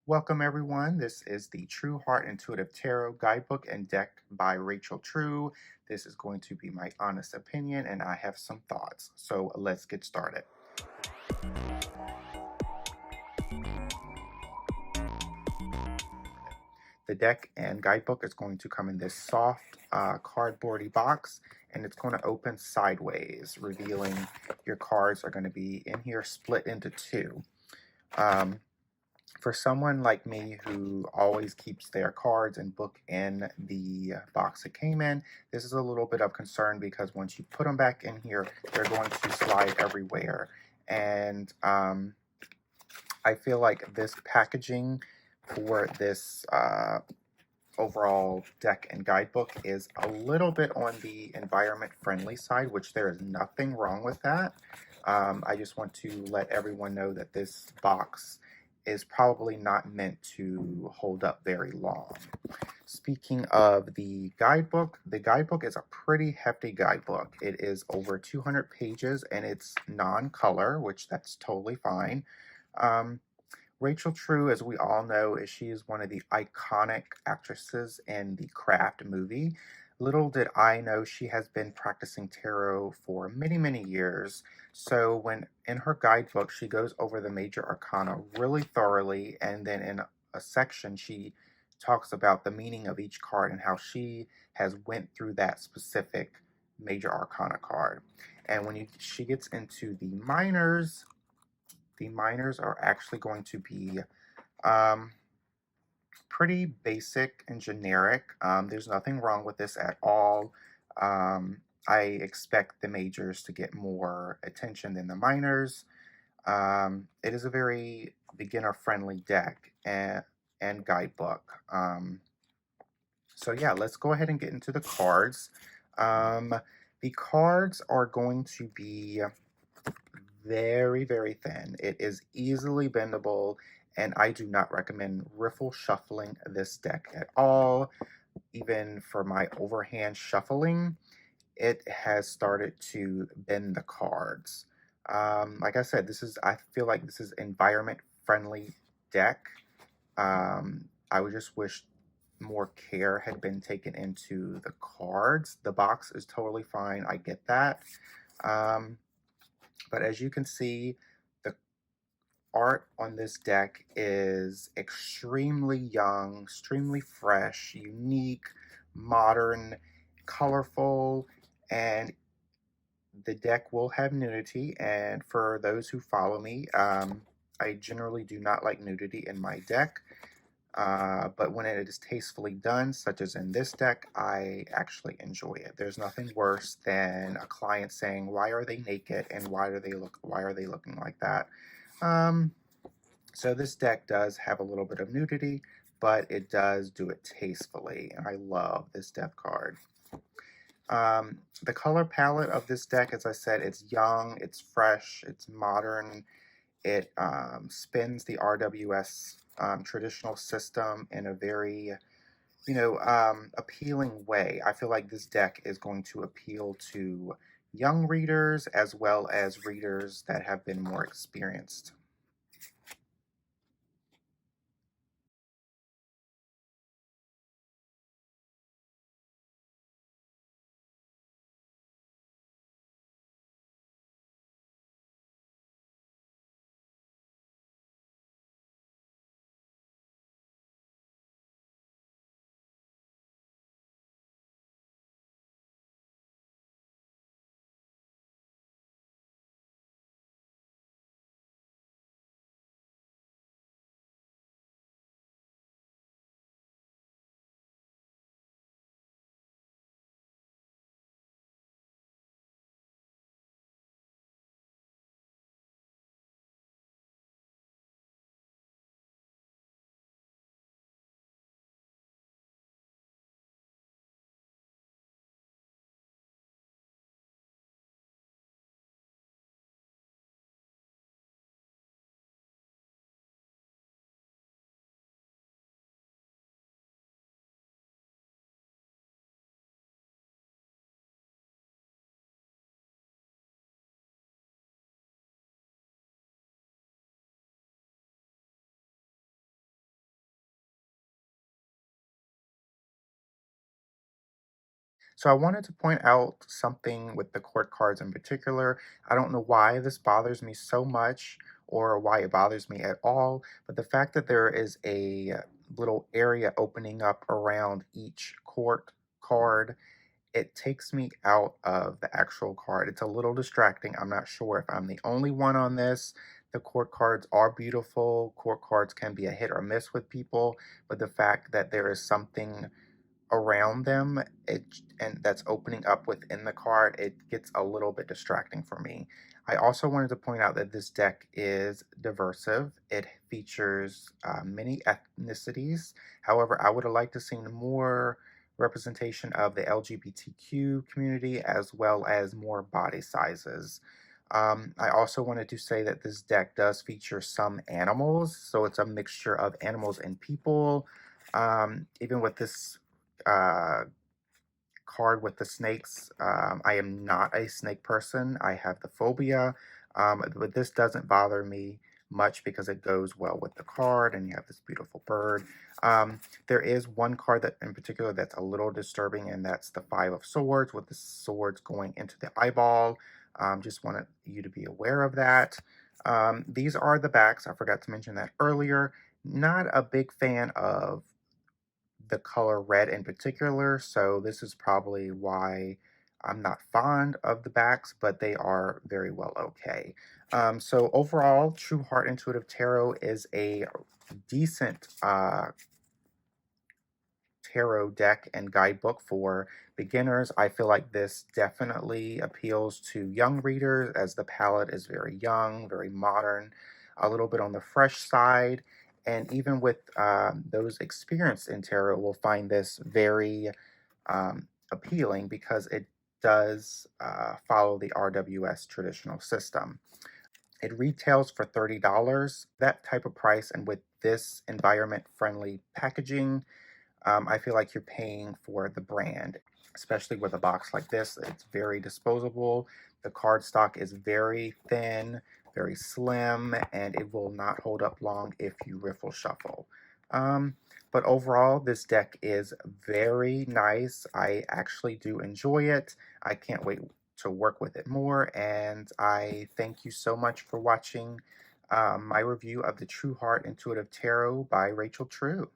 Welcome, everyone. This is the True Heart Intuitive Tarot Guidebook and Deck by Rachel True. This is going to be my honest opinion, and I have some thoughts. So let's get started. The deck and guidebook is going to come in this soft cardboardy box, and it's going to open sideways, revealing your cards are going to be in here split into two. For someone like me who always keeps their cards and book in the box it came in, this is a little bit of concern because once you put them back in here, they're going to slide everywhere. And I feel like this packaging for this overall deck and guidebook is a little bit on the environment friendly side, which there is nothing wrong with that. I just want to let everyone know that this box is probably not meant to hold up very long. Speaking of the guidebook is a pretty hefty guidebook. It is over 200 pages and it's non-color, which that's totally fine. Rachel True, as we all know, she is one of the iconic actresses in the Craft movie. Little did I know she has been practicing tarot for many, many years. So when in her guidebook, she goes over the major arcana really thoroughly, and then in a section, she talks about the meaning of each card and how she has went through that specific major arcana card. And when she gets into the minors are actually going to be um, pretty basic and generic. There's nothing wrong with this at all. I expect the majors to get more attention than the minors. It is a very beginner-friendly deck and guidebook. So yeah, let's go ahead and get into the cards. The cards are going to be very, very thin. It is easily bendable, and I do not recommend riffle shuffling this deck at all. Even for my overhand shuffling, it has started to bend the cards. Like I said, I feel like this is environment friendly deck. I would just wish more care had been taken into the cards. The box is totally fine. I get that. But as you can see, the art on this deck is extremely young, extremely fresh, unique, modern, colorful, and the deck will have nudity. And for those who follow me, I generally do not like nudity in my deck. But when it is tastefully done, such as in this deck, I actually enjoy it. There's nothing worse than a client saying, "Why are they naked and why are they looking like that?" So this deck does have a little bit of nudity, but it does do it tastefully, and I love this deck card. The color palette of this deck, as I said, it's young, it's fresh, it's modern. It spins the RWS traditional system in a very, appealing way. I feel like this deck is going to appeal to young readers as well as readers that have been more experienced. So I wanted to point out something with the court cards in particular. I don't know why this bothers me so much or why it bothers me at all, but the fact that there is a little area opening up around each court card, it takes me out of the actual card. It's a little distracting. I'm not sure if I'm the only one on this. The court cards are beautiful. Court cards can be a hit or miss with people, but the fact that there is something around them, and that's opening up within the card, it gets a little bit distracting for me. I also wanted to point out that this deck is diversive. It features many ethnicities. However, I would have liked to seen more representation of the LGBTQ community as well as more body sizes. I also wanted to say that this deck does feature some animals, so it's a mixture of animals and people. Even with this uh, card with the snakes. I am not a snake person. I have the phobia, but this doesn't bother me much because it goes well with the card, and you have this beautiful bird. There is one card that in particular that's a little disturbing, and that's the Five of Swords with the swords going into the eyeball. Just wanted you to be aware of that. These are the backs. I forgot to mention that earlier. Not a big fan of the color red in particular, so this is probably why I'm not fond of the backs, but they are very well okay. So overall, True Heart Intuitive Tarot is a decent tarot deck and guidebook for beginners. I feel like this definitely appeals to young readers as the palette is very young, very modern, a little bit on the fresh side. And even with those experienced in tarot will find this very appealing because it does follow the RWS traditional system. It retails for $30. That type of price, and with this environment friendly packaging, I feel like you're paying for the brand, especially with a box like this. It's very disposable. The cardstock is very thin, very slim, and it will not hold up long if you riffle shuffle. But overall, this deck is very nice. I actually do enjoy it. I can't wait to work with it more, and I thank you so much for watching my review of the True Heart Intuitive Tarot by Rachel True.